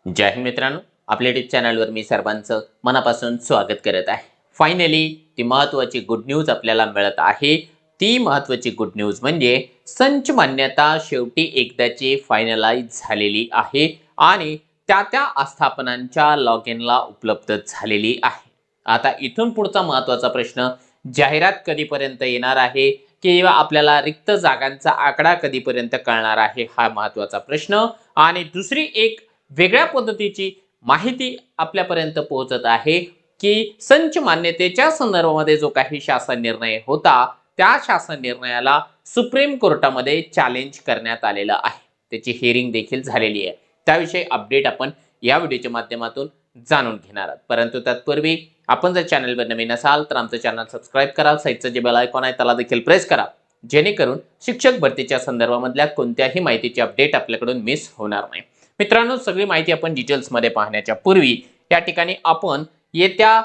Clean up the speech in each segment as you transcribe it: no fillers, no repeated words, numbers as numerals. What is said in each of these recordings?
जय हिंद मित्रांनो, आपल्या यूट्यूब चॅनलवर मी सर्वांचं मनापासून स्वागत करत आहे. फायनली ती महत्त्वाची गुड न्यूज आपल्याला मिळत आहे. ती महत्त्वाची गुड न्यूज म्हणजे संच मान्यता शेवटी एकदाची फायनलाइज झालेली आहे आणि त्या आस्थापनांच्या लॉग इनला उपलब्ध झालेली आहे. आता इथून पुढचा महत्त्वाचा प्रश्न, जाहिरात कधीपर्यंत येणार आहे किंवा आपल्याला रिक्त जागांचा आकडा कधीपर्यंत कळणार आहे, हा महत्त्वाचा प्रश्न. आणि दुसरी एक वेगळ्या पद्धतीची माहिती आपल्यापर्यंत पोहोचत आहे की संच मान्यतेच्या संदर्भामध्ये जो काही शासन निर्णय होता, त्या शासन निर्णयाला सुप्रीम कोर्टामध्ये चॅलेंज करण्यात आलेलं आहे. त्याची हिअरिंग देखील झालेली आहे. त्याविषयी अपडेट आपण या व्हिडिओच्या माध्यमातून जाणून घेणार आहोत. परंतु तत्पूर्वी आपण जर चॅनलवर नवीन असाल तर आमचं चॅनल सबस्क्राईब करा, साईडचं जे बेल आयकॉन आहे त्याला देखील प्रेस करा, जेणेकरून शिक्षक भरतीच्या संदर्भामधल्या कोणत्याही माहितीची अपडेट आपल्याकडून मिस होणार नाही. मित्रांनो, सगळी माहिती आपण डिटेल्समध्ये पाहण्याच्या पूर्वी या ठिकाणी आपण येत्या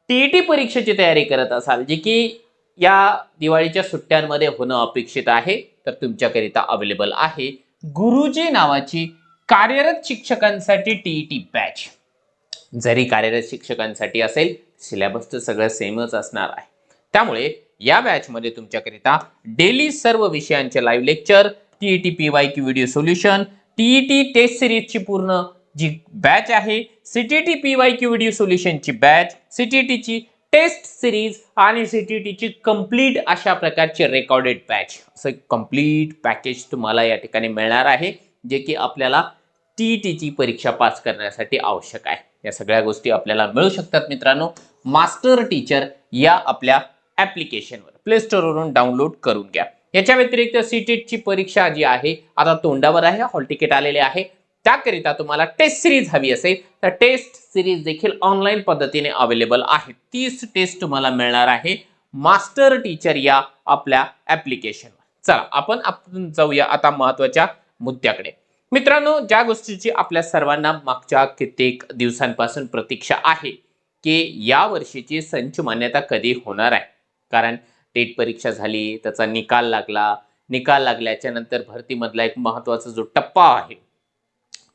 टीईटी परीक्षेची तयारी करत असाल, जी की या दिवाळीच्या सुट्ट्यांमध्ये होणं अपेक्षित आहे, तर तुमच्याकरिता अवेलेबल आहे गुरुजी नावाची कार्यरत शिक्षकांसाठी टीईटी बॅच. जरी कार्यरत शिक्षकांसाठी असेल, सिलेबस तर सगळं सेमच असणार आहे. त्यामुळे या बॅचमध्ये तुमच्याकरिता डेली सर्व विषयांचे live lecture, TET PYQ video solution, TET test सिरीजची पूर्ण जी बॅच आहे, सीटीटी पीवायक्यू व्हिडिओ सोल्युशनची बॅच, सीटीटीची टेस्ट सिरीज आणि सीटीटीची कंप्लीट अशा प्रकारचे रेकॉर्डेड बॅच, असं कंप्लीट पॅकेज तुम्हाला या ठिकाणी मिळणार आहे, जे की आपल्याला टीईटीची परीक्षा पास करण्यासाठी आवश्यक आहे. या सगळ्या गोष्टी आपल्याला मिळू शकतात मित्रांनो मास्टर टीचर या आपल्या ऍप्लिकेशनवर, प्ले स्टोअरवरून डाउनलोड करून घ्या. याच्या व्यतिरिक्त सीटेटची परीक्षा जी आहे आता तोंडावर आहे, हॉल तिकीट आलेले आहे. त्याकरिता तुम्हाला टेस्ट सिरीज हवी असेल तर टेस्ट सिरीज देखील ऑनलाईन पद्धतीने अवेलेबल आहे. 30 टेस्ट तुम्हाला मिळणार आहे मास्टर टीचर या आपल्या ऍप्लिकेशनवर. चला आपण जाऊया आता महत्त्वाच्या मुद्द्याकडे. मित्रांनो, ज्या गोष्टीची आपल्या सर्वांना मागच्या कित्येक दिवसांपासून प्रतीक्षा आहे की या वर्षीची संच मान्यता कधी होणार आहे. कारण टेट परीक्षा झाली, त्याचा निकाल लागला, निकाल लागल्याच्या नंतर भरतीमधला एक महत्त्वाचा जो टप्पा आहे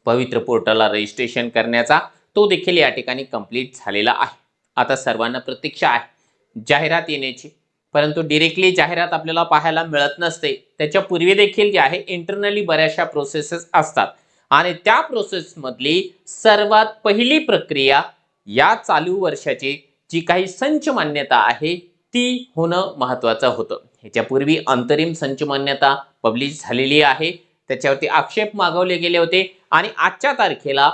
पवित्र पोर्टलला रजिस्ट्रेशन करण्याचा, तो देखील या ठिकाणी कंप्लीट झालेला आहे. आता सर्वांना प्रतीक्षा आहे जाहिरात येण्याची, परंतु डिरेक्टली जाहिरात आपल्याला पाहायला मिळत नसते. त्याच्या पूर्वी देखील जे आहे इंटरनली बऱ्याचशा प्रोसेसेस असतात आणि त्या प्रोसेसमधली सर्वात पहिली प्रक्रिया या चालू वर्षाची जी काही संच मान्यता आहे ती होणं महत्त्वाचं होतं. ह्याच्यापूर्वी अंतरिम संच मान्यता पब्लिश झालेली आहे, त्याच्यावरती आक्षेप मागवले गेले होते आणि आजच्या तारखेला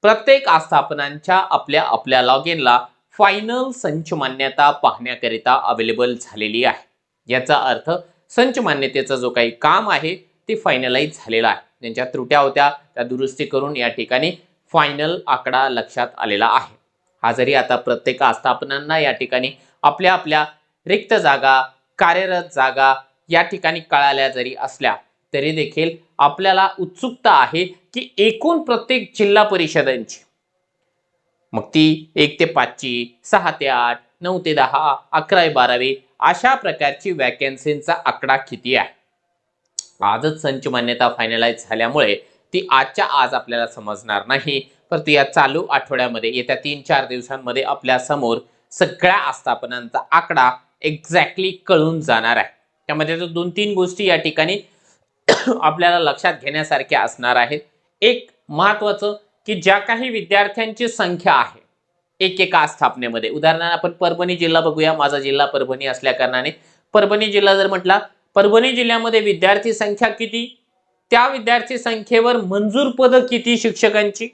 प्रत्येक आस्थापनांच्या आपल्या लॉग इनला फायनल संच मान्यता पाहण्याकरिता अवेलेबल झालेली आहे. याचा अर्थ संच मान्यतेचं जो काही काम आहे ते फायनलाइज झालेलं आहे. ज्यांच्या त्रुट्या होत्या त्या दुरुस्ती करून या ठिकाणी फायनल आकडा लक्षात आलेला आहे. हा जरी आता प्रत्येक आस्थापनांना या ठिकाणी आपल्या रिक्त जागा, कार्यरत जागा या ठिकाणी कळाल्या जरी असल्या तरी देखील आपल्याला उत्सुकता आहे की एकूण प्रत्येक जिल्हा परिषदांची, मग ती 1 ते 5ची, 6 ते 8, 9 ते 10, 11 12 अशा प्रकारची वॅकन्सींचा आकडा किती आहे. आजच संच मान्यता फायनलाइज झाल्यामुळे ती आजच्या आज आपल्याला समजणार नाही, परंतु या चालू आठवड्यामध्ये येत्या 3-4 दिवसांमध्ये आपल्या समोर सगळ्या आस्थापनांचा आकडा एक्झॅक्टली कळून जाणार आहे. त्यामध्ये 2-3 गोष्टी या ठिकाणी आपल्याला लक्षात घेण्यासारख्या असणार आहेत. एक महत्त्वाचं की ज्या काही विद्यार्थ्यांची संख्या आहे एकेका आस्थापनेमध्ये, उदाहरणार्थ आपण परभणी जिल्हा बघूया. माझा जिल्हा परभणी असल्या कारणाने परभणी जिल्हा जर म्हटला, परभणी जिल्ह्यामध्ये विद्यार्थी संख्या किती, त्या विद्यार्थी संख्येवर मंजूर पद किती शिक्षकांची,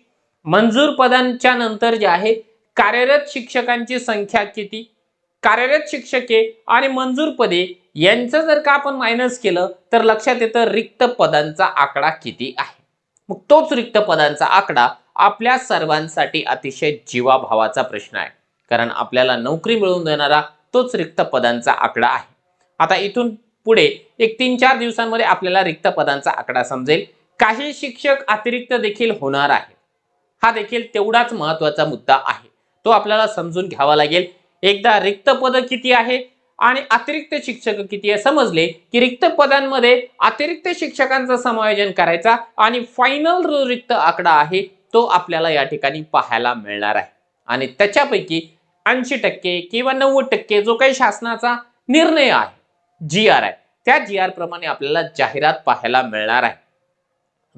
मंजूर पदांच्या नंतर जे आहे कार्यरत शिक्षकांची संख्या किती, कार्यरत शिक्षके आणि मंजूर पदे यांचं जर का आपण मायनस केलं तर लक्षात येतं रिक्त पदांचा आकडा किती आहे. मग तोच रिक्त पदांचा आकडा आपल्या सर्वांसाठी अतिशय जीवाभावाचा प्रश्न आहे, कारण आपल्याला नोकरी मिळवून देणारा तोच रिक्त पदांचा आकडा आहे. आता इथून पुढे एक 3-4 दिवसांमध्ये आपल्याला रिक्त पदांचा आकडा समजेल. काही शिक्षक अतिरिक्त देखील होणार आहे, हा देखील तेवढाच महत्त्वाचा मुद्दा आहे, तो आपल्याला समजून घ्यावा लागेल. एकदा रिक्त पद किती आहे आणि अतिरिक्त शिक्षक किती आहे समजले की रिक्त पदांमध्ये अतिरिक्त शिक्षकांचं समायोजन करायचा आणि फायनल जो रिक्त आकडा आहे तो आपल्याला या ठिकाणी पाहायला मिळणार आहे आणि त्याच्यापैकी 80% किंवा 90% जो काही शासनाचा निर्णय आहे, GR आहे, त्या GR प्रमाणे आपल्याला जाहिरात पाहायला मिळणार आहे.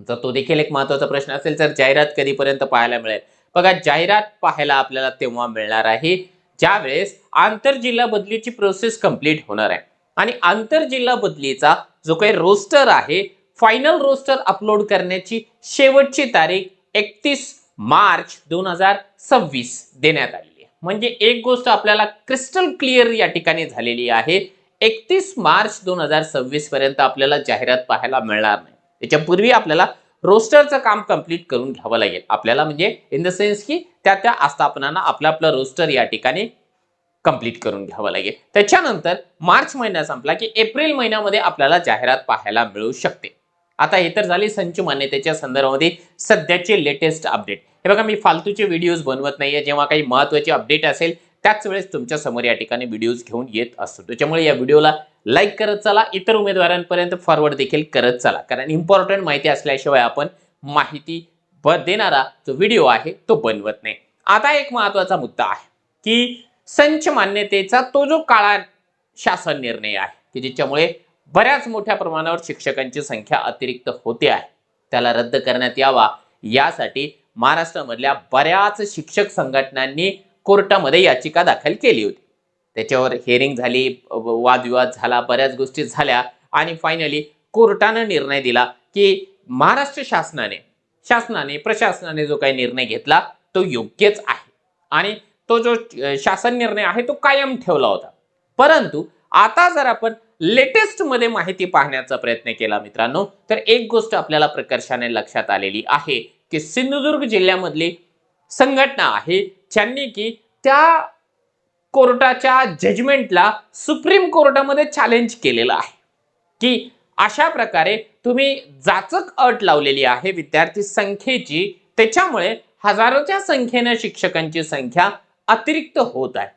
तर तो देखील एक महत्त्वाचा प्रश्न असेल, तर जाहिरात कधीपर्यंत पाहायला मिळेल? बघा, जाहिरात पाहायला आपल्याला तेव्हा मिळणार आहे ज्यावेळेस आंतरजिल्हा बदलीची प्रोसेस कंप्लीट होणार आहे आणि आंतरजिल्हा बदलीचा जो काही रोस्टर आहे, फायनल रोस्टर अपलोड करण्याची शेवटची तारीख 31 मार्च 2026 देण्यात आलेली आहे. म्हणजे एक गोष्ट आपल्याला क्रिस्टल क्लिअर या ठिकाणी झालेली आहे, 31 मार्च 2026 पर्यंत आपल्याला जाहिरात पाहायला मिळणार नाही. त्याच्यापूर्वी आपल्याला रोस्टरचं काम कंप्लीट करून घ्यावं लागेल आपल्याला, म्हणजे इन द सेन्स की त्या आस्थापनांना आपलं रोस्टर या ठिकाणी कंप्लीट करून घ्यावं लागेल. त्याच्यानंतर मार्च महिना संपला की एप्रिल महिन्यामध्ये आपल्याला जाहिरात पाहायला मिळू शकते. आता हे तर झाली संच मान्यतेच्या संदर्भामध्ये सध्याचे लेटेस्ट अपडेट. हे बघा, मी फालतूचे व्हिडिओज बनवत नाहीये. जेव्हा काही महत्त्वाचे अपडेट असेल त्याच वेळेस तुमच्या समोर या ठिकाणी व्हिडिओज घेऊन येत असतो. त्याच्यामुळे या व्हिडिओला लाईक करत चला, इतर उमेदवारांपर्यंत फॉरवर्ड देखील करत चला, कारण इम्पॉर्टंट माहिती असल्याशिवाय आपण माहिती देणारा जो व्हिडिओ आहे तो बनवत नाही. आता एक महत्त्वाचा मुद्दा आहे की संच मान्यतेचा तो जो काळा शासन निर्णय आहे की ज्याच्यामुळे बऱ्याच मोठ्या प्रमाणावर शिक्षकांची संख्या अतिरिक्त होते आहे, त्याला रद्द करण्यात यावा यासाठी महाराष्ट्रामधल्या बऱ्याच शिक्षक संघटनांनी कोर्टामध्ये याचिका दाखल केली होती. त्याच्यावर हिअरिंग झाली, वादविवाद झाला, बऱ्याच गोष्टी झाल्या आणि फायनली कोर्टाने निर्णय दिला की महाराष्ट्र शासनाने प्रशासनाने जो काही निर्णय घेतला तो योग्यच आहे आणि तो जो शासन निर्णय आहे तो कायम ठेवला होता. परंतु आता जर आपण लेटेस्ट मध्ये माहिती पाहण्याचा प्रयत्न केला मित्रांनो, तर एक गोष्ट आपल्याला प्रकर्षाने लक्षात आलेली आहे की सिंधुदुर्ग जिल्ह्यामधली संघटना आहे ज्यांनी की त्या कोर्टाच्या जजमेंटला सुप्रीम कोर्टामध्ये चॅलेंज केलेलं आहे की अशा प्रकारे तुम्ही जाचक अट लावलेली आहे विद्यार्थी संख्येची, त्याच्यामुळे हजारोच्या संख्येने शिक्षकांची संख्या अतिरिक्त होत आहे.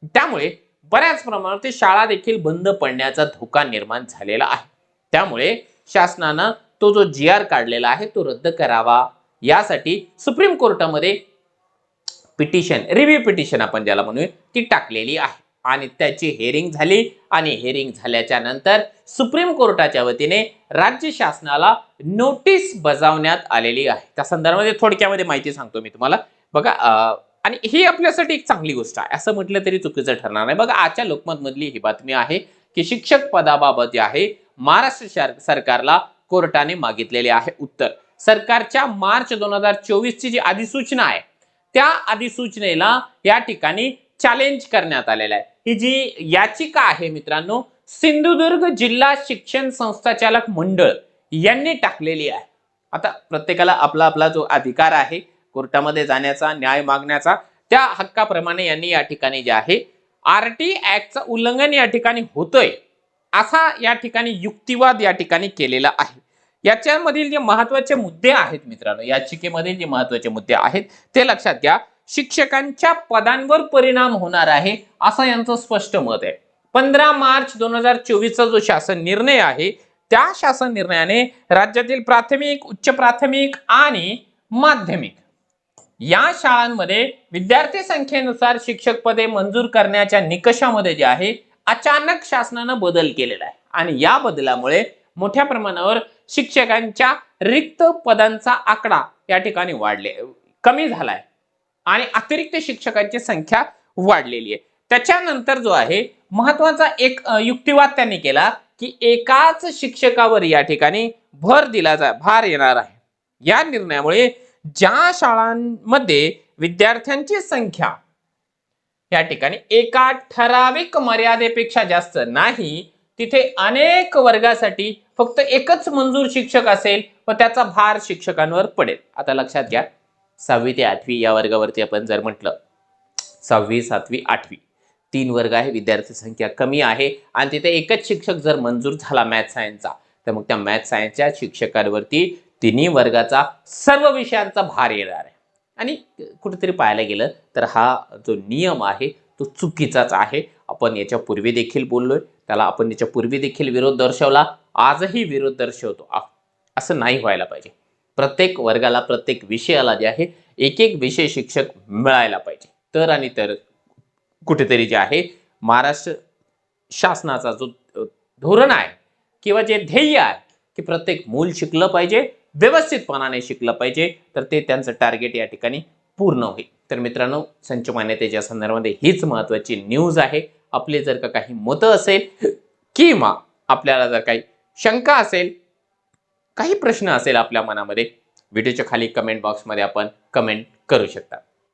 त्यामुळे बऱ्याच प्रमाणात शाळा देखील बंद पडण्याचा धोका निर्माण झालेला आहे. त्यामुळे शासनानं तो जो GR काढलेला आहे तो रद्द करावा यासाठी सुप्रीम कोर्टामध्ये पिटिशन, रिव्ह्यू पिटिशन आपण ज्याला म्हणूया, ती टाकलेली आहे आणि त्याची हिअरिंग झाली आणि हिअरिंग झाल्याच्या नंतर सुप्रीम कोर्टाच्या वतीने राज्य शासनाला नोटीस बजावण्यात आलेली आहे. त्या संदर्भामध्ये थोडक्यामध्ये माहिती सांगतो मी तुम्हाला. बघा, आणि ही आपल्यासाठी एक चांगली गोष्ट आहे असं म्हटलं तरी चुकीचं ठरणार नाही. बघा, आजच्या लोकमत मधली ही बातमी आहे की शिक्षक पदाबाबत जे आहे महाराष्ट्र सरकारला कोर्टाने मागितलेले आहे उत्तर. सरकारच्या मार्च 2024 ची जी अधिसूचना आहे त्या अधिसूचनेला या ठिकाणी चॅलेंज करण्यात आलेला आहे. ही जी याचिका आहे मित्रांनो, सिंधुदुर्ग जिल्हा शिक्षण संस्थाचालक मंडळ यांनी टाकलेली आहे. आता प्रत्येकाला आपला आपला जो अधिकार आहे कोर्टामध्ये जाण्याचा, न्याय मागण्याचा, त्या हक्काप्रमाणे यांनी या ठिकाणी जे आहे RT ऍक्टचं उल्लंघन या ठिकाणी होतंय असा या ठिकाणी युक्तिवाद या ठिकाणी केलेला आहे. याच्यामधील जे महत्त्वाचे मुद्दे आहेत मित्रांनो, याचिकेमधील जे महत्त्वाचे मुद्दे आहेत ते लक्षात घ्या. शिक्षकांच्या पदांवर परिणाम होणार आहे असं यांचं स्पष्ट मत आहे. 15 मार्च 2024 चा जो शासन निर्णय आहे त्या शासन निर्णयाने राज्यातील प्राथमिक, उच्च प्राथमिक आणि माध्यमिक या शाळांमध्ये विद्यार्थी संख्येनुसार शिक्षक पदे मंजूर करण्याच्या निकषामध्ये जे आहे अचानक शासनाने बदल केलेला आहे आणि या बदलामुळे मोठ्या प्रमाणावर शिक्षकांच्या रिक्त पदांचा आकडा या ठिकाणी कमी झालाय आणि अतिरिक्त शिक्षकांची संख्या वाढलेली आहे. त्याच्यानंतर जो आहे महत्वाचा एक युक्तिवाद त्यांनी केला की एकाच शिक्षकावर या ठिकाणी भार येणार आहे. या निर्णयामुळे ज्या शाळांमध्ये विद्यार्थ्यांची संख्या या ठिकाणी एका ठराविक मर्यादेपेक्षा जास्त नाही तिथे अनेक वर्गासाठी फक्त एकच मंजूर शिक्षक असेल व त्याचा भार शिक्षकांवर पडेल. आता लक्षात घ्या, 6वी ते 8वी या वर्गावरती आपण जर म्हटलं 6वी, 7वी, 8वी 3 वर्ग आहे, विद्यार्थी संख्या कमी आहे आणि तिथे एकच शिक्षक जर मंजूर झाला मॅथ सायन्सचा, तर मग त्या मॅथ सायन्सच्या शिक्षकांवरती तिन्ही वर्गाचा सर्व विषयांचा भार येणार आहे. आणि कुठेतरी पाहायला गेलं तर हा जो नियम आहे तो चुकीचाच आहे. आपण याच्या पूर्वी देखील बोललोय, त्याला आपण याच्या पूर्वी देखील विरोध दर्शवला, आजही विरोध दर्शवतो. असं नाही व्हायला पाहिजे. प्रत्येक वर्गाला प्रत्येक विषयाला जे आहे एक एक विषय शिक्षक मिळायला पाहिजे. तर आणि तर कुठेतरी जे आहे महाराष्ट्र शासनाचा जो धोरण आहे किंवा जे ध्येय आहे की प्रत्येक मूल शिकलं पाहिजे, व्यवस्थितपणाने शिकलं पाहिजे, तर ते त्यांचं टार्गेट या ठिकाणी पूर्ण होईल. तर मित्रांनो, संच मान्यतेच्या संदर्भामध्ये हीच महत्त्वाची न्यूज आहे. आपले जर का काही मतं असेल किंवा आपल्याला जर काही शंका असेल, काही प्रश्न असेल आपल्या मनामध्ये, व्हिडिओच्या खाली कमेंट बॉक्समध्ये आपण कमेंट करू शकता.